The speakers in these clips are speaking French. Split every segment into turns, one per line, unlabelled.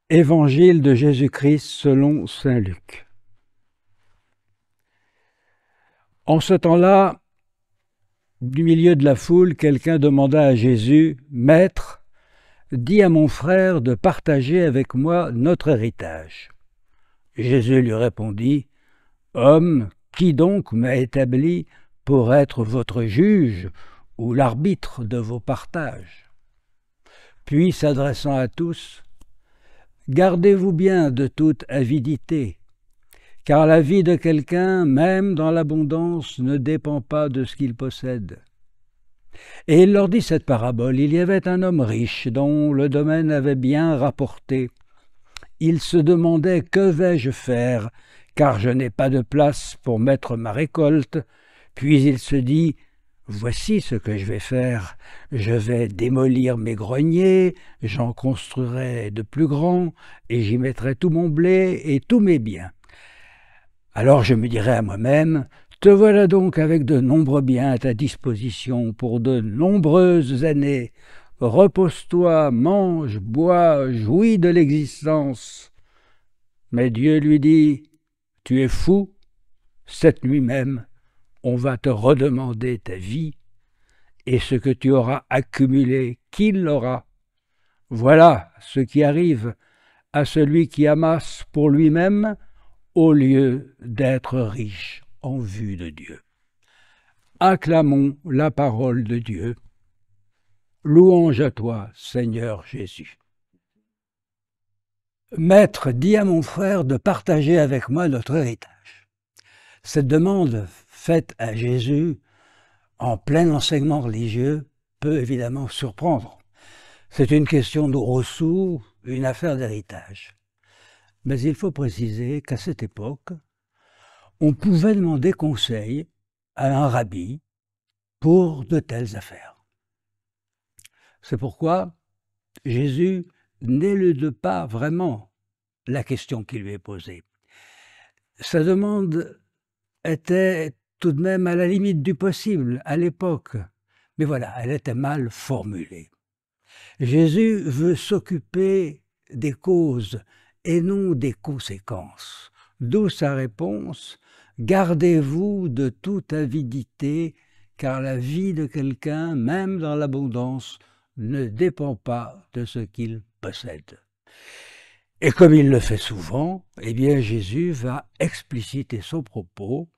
Évangile de Jésus-Christ selon saint Luc. En ce temps-là, du milieu de la foule, quelqu'un demanda à Jésus, « Maître, dis à mon frère de partager avec moi notre héritage. » Jésus lui répondit, « Homme, qui donc m'a établi pour être votre juge ou l'arbitre de vos partages ?» Puis, s'adressant à tous, « Gardez-vous bien de toute avidité, car la vie de quelqu'un, même dans l'abondance, ne dépend pas de ce qu'il possède. » Et il leur dit cette parabole. Il y avait un homme riche dont le domaine avait bien rapporté. Il se demandait « Que vais-je faire, car je n'ai pas de place pour mettre ma récolte ?» Puis il se dit « Voici ce que je vais faire. Je vais démolir mes greniers, j'en construirai de plus grands, et j'y mettrai tout mon blé et tous mes biens. Alors je me dirai à moi-même, te voilà donc avec de nombreux biens à ta disposition pour de nombreuses années. Repose-toi, mange, bois, jouis de l'existence. » Mais Dieu lui dit, « Tu es fou, cette nuit même, on va te redemander ta vie, et ce que tu auras accumulé, qui l'aura? Voilà ce qui arrive à celui qui amasse pour lui-même au lieu d'être riche en vue de Dieu. » Acclamons la parole de Dieu. Louange à toi, Seigneur Jésus. Maître, dis à mon frère de partager avec moi notre héritage. Cette demande faite à Jésus en plein enseignement religieux peut évidemment surprendre. C'est une question de ressous, une affaire d'héritage. Mais il faut préciser qu'à cette époque, on pouvait demander conseil à un rabbi pour de telles affaires. C'est pourquoi Jésus n'élude pas vraiment la question qui lui est posée. Sa demande était tout de même à la limite du possible à l'époque, mais voilà, elle était mal formulée. Jésus veut s'occuper des causes et non des conséquences, d'où sa réponse « Gardez-vous de toute avidité, car la vie de quelqu'un, même dans l'abondance, ne dépend pas de ce qu'il possède. » Et comme il le fait souvent, eh bien Jésus va expliciter son propos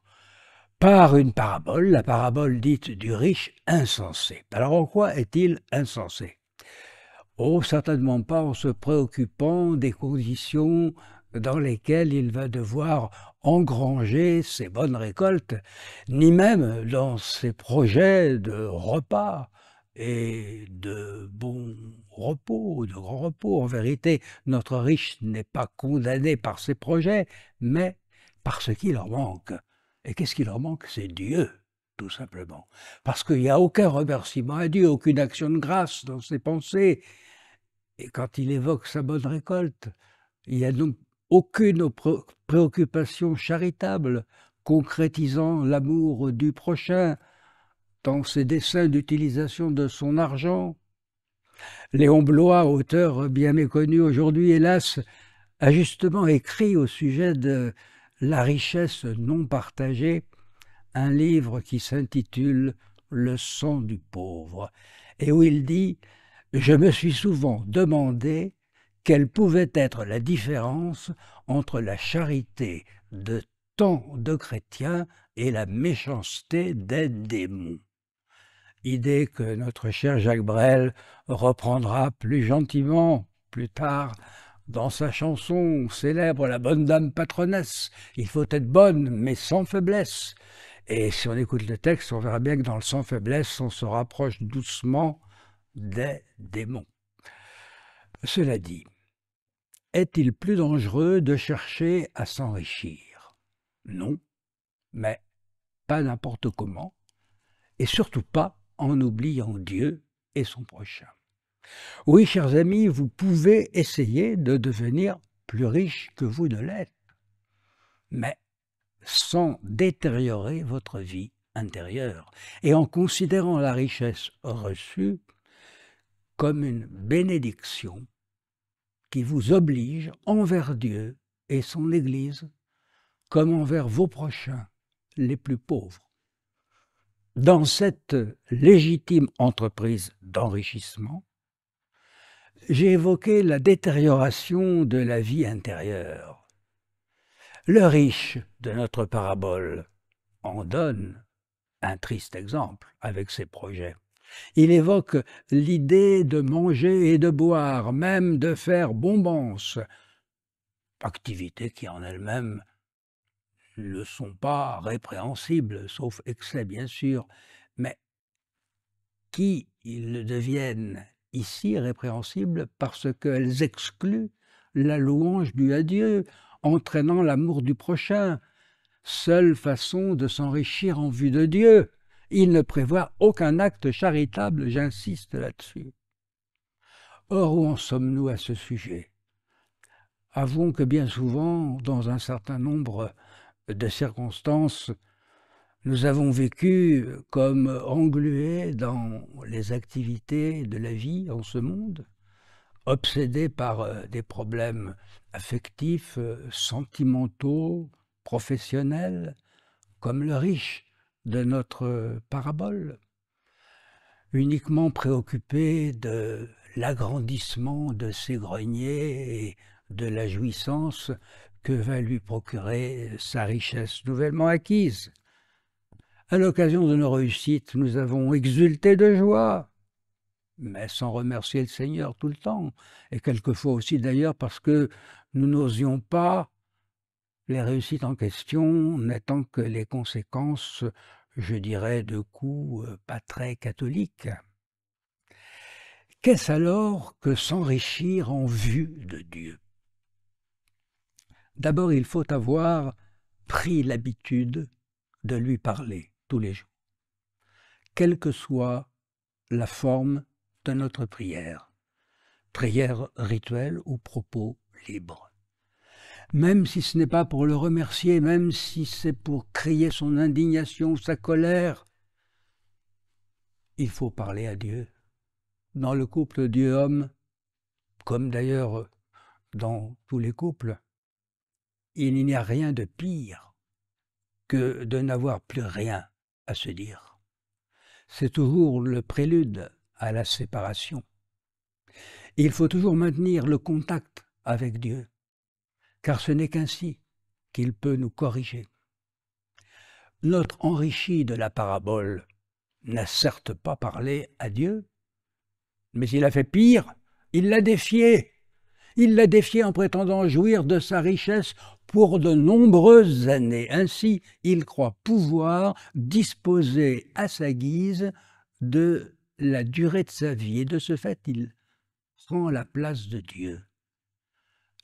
par une parabole, la parabole dite du riche insensé. Alors en quoi est-il insensé? Oh, certainement pas en se préoccupant des conditions dans lesquelles il va devoir engranger ses bonnes récoltes, ni même dans ses projets de repas et de bon repos, de grand repos. En vérité, notre riche n'est pas condamné par ses projets, mais par ce qui leur manque. Et qu'est-ce qui leur manque? C'est Dieu, tout simplement. Parce qu'il n'y a aucun remerciement à Dieu, aucune action de grâce dans ses pensées. Et quand il évoque sa bonne récolte, il n'y a donc aucune préoccupation charitable concrétisant l'amour du prochain dans ses desseins d'utilisation de son argent. Léon Bloy, auteur bien méconnu aujourd'hui, hélas, a justement écrit au sujet de la richesse non partagée un livre qui s'intitule « Le sang du pauvre » et où il dit « Je me suis souvent demandé quelle pouvait être la différence entre la charité de tant de chrétiens et la méchanceté des démons. » Idée que notre cher Jacques Brel reprendra plus gentiment plus tard dans sa chanson célèbre « La bonne dame patronnesse ». Il faut être bonne, mais sans faiblesse. Et si on écoute le texte, on verra bien que dans le sans faiblesse, on se rapproche doucement des démons. Cela dit, est-il plus dangereux de chercher à s'enrichir? Non, mais pas n'importe comment, et surtout pas en oubliant Dieu et son prochain. Oui, chers amis, vous pouvez essayer de devenir plus riche que vous ne l'êtes, mais sans détériorer votre vie intérieure et en considérant la richesse reçue comme une bénédiction qui vous oblige envers Dieu et son Église, comme envers vos prochains, les plus pauvres. Dans cette légitime entreprise d'enrichissement, j'ai évoqué la détérioration de la vie intérieure. Le riche de notre parabole en donne un triste exemple avec ses projets. Il évoque l'idée de manger et de boire, même de faire bombance, activités qui en elles-mêmes ne sont pas répréhensibles, sauf excès bien sûr, mais qui le deviennent ici répréhensibles parce qu'elles excluent la louange due à Dieu, entraînant l'amour du prochain, seule façon de s'enrichir en vue de Dieu. Il ne prévoit aucun acte charitable, j'insiste là-dessus. Or, où en sommes-nous à ce sujet? Avouons que bien souvent, dans un certain nombre de circonstances, nous avons vécu comme englués dans les activités de la vie en ce monde, obsédés par des problèmes affectifs, sentimentaux, professionnels, comme le riche de notre parabole, uniquement préoccupé de l'agrandissement de ses greniers et de la jouissance que va lui procurer sa richesse nouvellement acquise. À l'occasion de nos réussites, nous avons exulté de joie, mais sans remercier le Seigneur tout le temps, et quelquefois aussi d'ailleurs parce que nous n'osions pas les réussites en question n'étant que les conséquences, je dirais, de coups pas très catholiques. Qu'est-ce alors que s'enrichir en vue de Dieu? D'abord, il faut avoir pris l'habitude de lui parler tous les jours, quelle que soit la forme de notre prière rituelle ou propos libre. Même si ce n'est pas pour le remercier, même si c'est pour crier son indignation, sa colère, il faut parler à Dieu. Dans le couple Dieu-homme, comme d'ailleurs dans tous les couples, il n'y a rien de pire que de n'avoir plus rien à se dire. C'est toujours le prélude à la séparation. Il faut toujours maintenir le contact avec Dieu, car ce n'est qu'ainsi qu'il peut nous corriger. Notre enrichi de la parabole n'a certes pas parlé à Dieu, mais il a fait pire, il l'a défié. Il l'a défié en prétendant jouir de sa richesse pour de nombreuses années. Ainsi, il croit pouvoir disposer à sa guise de la durée de sa vie. Et de ce fait, il prend la place de Dieu.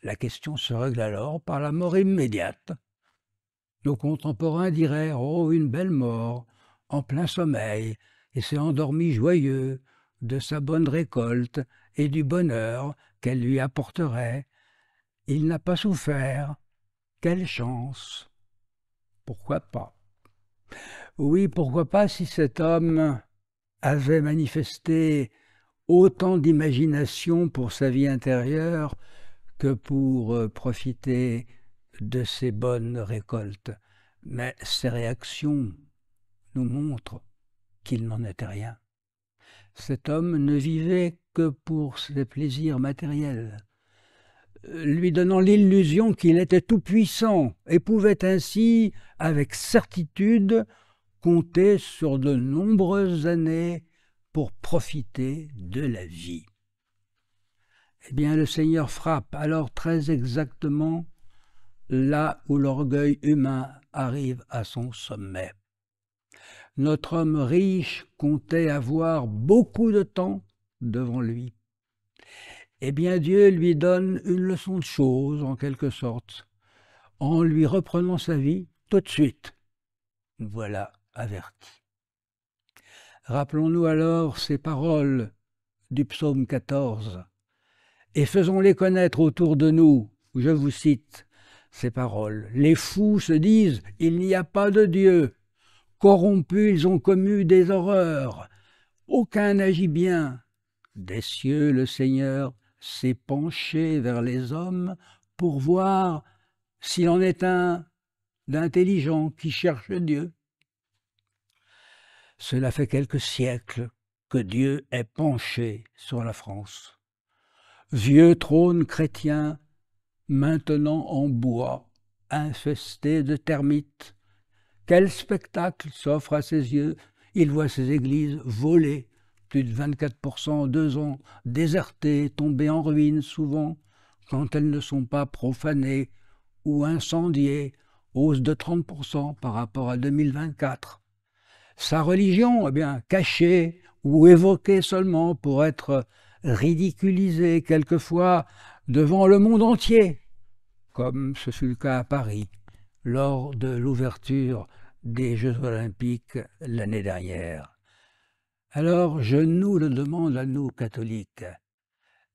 La question se règle alors par la mort immédiate. Nos contemporains diraient « Oh, une belle mort, en plein sommeil, et s'est endormi joyeux de sa bonne récolte et du bonheur qu'elle lui apporterait. Il n'a pas souffert. Quelle chance !» Pourquoi pas? Oui, pourquoi pas si cet homme avait manifesté autant d'imagination pour sa vie intérieure que pour profiter de ses bonnes récoltes. Mais ses réactions nous montrent qu'il n'en était rien. Cet homme ne vivait que pour ses plaisirs matériels, lui donnant l'illusion qu'il était tout-puissant et pouvait ainsi, avec certitude, compter sur de nombreuses années pour profiter de la vie. Eh bien, le Seigneur frappe alors très exactement là où l'orgueil humain arrive à son sommet. Notre homme riche comptait avoir beaucoup de temps devant lui. Eh bien, Dieu lui donne une leçon de choses, en quelque sorte, en lui reprenant sa vie tout de suite. Voilà averti. Rappelons-nous alors ces paroles du psaume 14, et faisons-les connaître autour de nous. Je vous cite ces paroles. Les fous se disent « Il n'y a pas de Dieu ». Corrompus, ils ont commis des horreurs. Aucun n'agit bien. Des cieux, le Seigneur s'est penché vers les hommes pour voir s'il en est un d'intelligent qui cherche Dieu. Cela fait quelques siècles que Dieu est penché sur la France. Vieux trône chrétien, maintenant en bois, infesté de termites. Quel spectacle s'offre à ses yeux! Il voit ses églises volées, plus de 24% en 2 ans, désertées, tombées en ruine souvent, quand elles ne sont pas profanées ou incendiées, hausse de 30% par rapport à 2024. Sa religion, eh bien, cachée ou évoquée seulement pour être ridiculisée quelquefois devant le monde entier, comme ce fut le cas à Paris lors de l'ouverture des Jeux olympiques l'année dernière. Alors je nous le demande à nous, catholiques.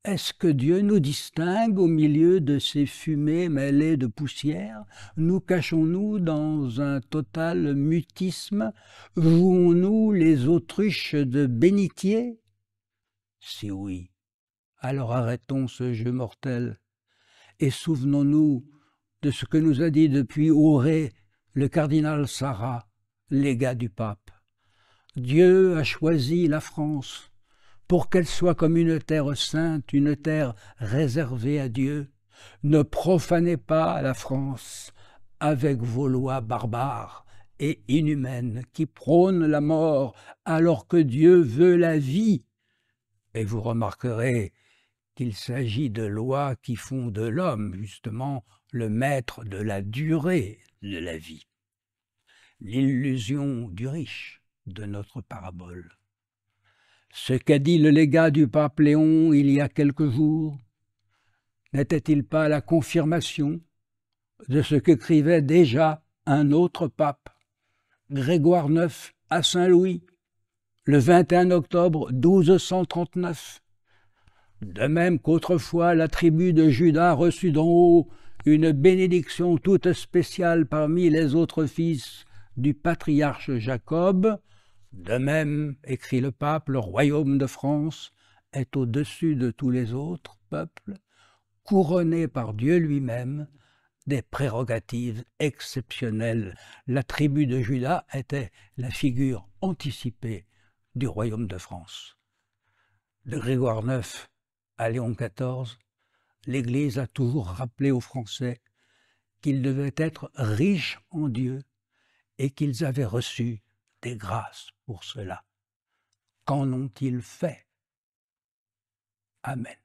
Est-ce que Dieu nous distingue au milieu de ces fumées mêlées de poussière? Nous cachons-nous dans un total mutisme? Jouons-nous les autruches de bénitier? Si oui, alors arrêtons ce jeu mortel et souvenons-nous de ce que nous a dit depuis Auray le cardinal Sarrat, légat du pape. Dieu a choisi la France pour qu'elle soit comme une terre sainte, une terre réservée à Dieu. Ne profanez pas la France avec vos lois barbares et inhumaines qui prônent la mort alors que Dieu veut la vie. Et vous remarquerez qu'il s'agit de lois qui font de l'homme, justement, le maître de la durée de la vie. L'illusion du riche de notre parabole. Ce qu'a dit le légat du pape Léon il y a quelques jours, n'était-il pas la confirmation de ce qu'écrivait déjà un autre pape, Grégoire IX, à Saint-Louis, le 21 octobre 1239? De même qu'autrefois la tribu de Juda reçut d'en haut une bénédiction toute spéciale parmi les autres fils du patriarche Jacob, de même, écrit le pape, le royaume de France est au-dessus de tous les autres peuples, couronné par Dieu lui-même des prérogatives exceptionnelles. La tribu de Juda était la figure anticipée du royaume de France. De Grégoire IX à Léon XIV, l'Église a toujours rappelé aux Français qu'ils devaient être riches en Dieu et qu'ils avaient reçu des grâces pour cela. Qu'en ont-ils fait? Amen.